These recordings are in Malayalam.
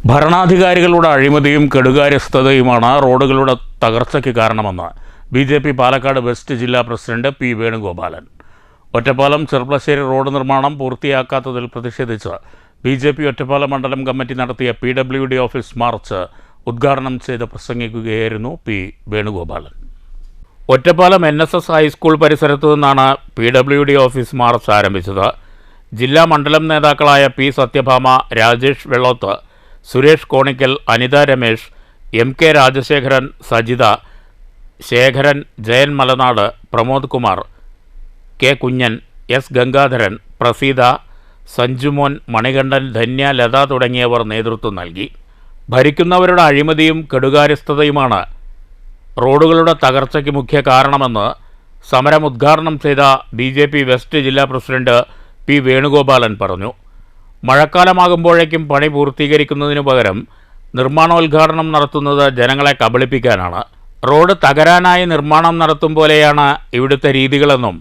ഭരണാധികാരികളുടെ അഴിമതിയും കെടുകാര്യസ്ഥതയുമാണ് റോഡുകളുടെ തകർച്ചയ്ക്ക് കാരണമെന്ന് ബി.ജെ.പി. പാലക്കാട് വെസ്റ്റ് ജില്ലാ president P. Venugopalan. Ottapalam Cherpulassery road നിർമ്മാണം പൂർത്തിയാക്കാത്തതിൽ പ്രതിഷേധിച്ച് ബി.ജെ.പി. ഒറ്റപ്പാലം മണ്ഡലം കമ്മിറ്റി നടത്തിയ PWD ഓഫീസ് മാർച്ച് ഉദ്ഘാടനം ചെയ്ത് പ്രസംഗിക്കുകയായിരുന്നു P. Venugopalan. Ottapalam NSS high school പരിസരത്തു നിന്നാണ് PWD ഓഫീസ് മാർച്ച് ആരംഭിച്ചത്. ജില്ലാ മണ്ഡലം നേതാക്കളായ P. Sathyabhama, Rajesh Vellothu, Suresh Konikkal, Anitha Ramesh, MK Rajasekharan, Sajitha, Sekharan, Jayan Malanad, Pramod Kumar, K. Kunjan, S. Gangadharan, Praseetha, Sanjumon, Manikandan, Dhanya, Latha തുടങ്ങിയവർ നേതൃത്വം നൽകി. ഭരിക്കുന്നവരുടെ അഴിമതിയും കെടുകാര്യസ്ഥതയുമാണ് റോഡുകളുടെ തകർച്ചയ്ക്ക് മുഖ്യ കാരണമെന്ന് സമരം ഉദ്ഘാടനം ചെയ്ത BJP വെസ്റ്റ് ജില്ലാ പ്രസിഡന്റ് പി. വേണുഗോപാലൻ പറഞ്ഞു. മഴക്കാലമാകുമ്പോഴേക്കും പണി പൂർത്തീകരിക്കുന്നതിനു പകരം നിർമ്മാണോദ്ഘാടനം നടത്തുന്നത് ജനങ്ങളെ കബളിപ്പിക്കാനാണ്. റോഡ് തകരാനായി നിർമ്മാണം നടത്തും പോലെയാണ് ഇവിടുത്തെ രീതികളെന്നും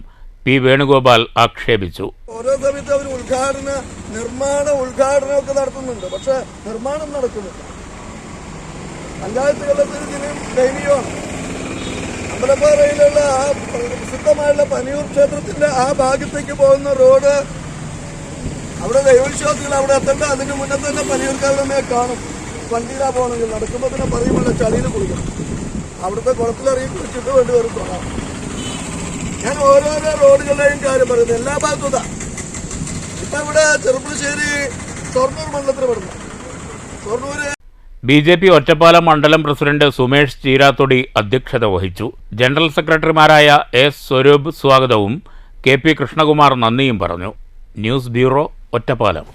പി. വേണുഗോപാൽ ആക്ഷേപിച്ചു. ഓരോ സമയത്ത് അവർ ഉദ്ഘാടനമൊക്കെ നടത്തുന്നുണ്ട്, പക്ഷെ നിർമ്മാണം നടക്കുന്നില്ല. പഞ്ചായത്ത് വെള്ളത്തിന് ദയനീയമാണ്. അമ്പലപ്പാറയിലുള്ള പ്രസിദ്ധമായുള്ള പനിയൂർ ക്ഷേത്രത്തിന്റെ ആ ഭാഗത്തേക്ക് പോകുന്ന റോഡ്, അവിടെ ദൈവവിശ്വാസികൾ അവിടെ എത്തേണ്ട അതിന് മുന്നേ തന്നെ പനിയൂർക്കാരുടെ കാണും. വണ്ടിയിലാ പോകണമെങ്കിൽ നടക്കുമ്പോൾ തന്നെ പറയുമ്പോൾ ചളിയിൽ കുളിക്കണം. അവിടുത്തെ കുളത്തിലിറങ്ങി കുളിച്ചിട്ട് വേണ്ടി വരും തൊഴാം. ഞാൻ ഓരോരോ റോഡുകളുടെയും കാര്യം പറയുന്നത് എല്ലാ ഭാഗത്തും. ഇപ്പൊ ഇവിടെ ചെറുപ്പശ്ശേരി ഷൊർണൂർ മണ്ഡലത്തിൽ പെടുന്നു. ഷൊർണൂര് BJP ഒറ്റപ്പാലം മണ്ഡലം പ്രസിഡന്റ് സുമേഷ് ചീരാത്തൊടി അധ്യക്ഷത വഹിച്ചു. ജനറൽ സെക്രട്ടറിമാരായ S. സ്വരൂപ് സ്വാഗതവും KP. കൃഷ്ണകുമാർ നന്ദിയും പറഞ്ഞു. News bureau, Ottapalam.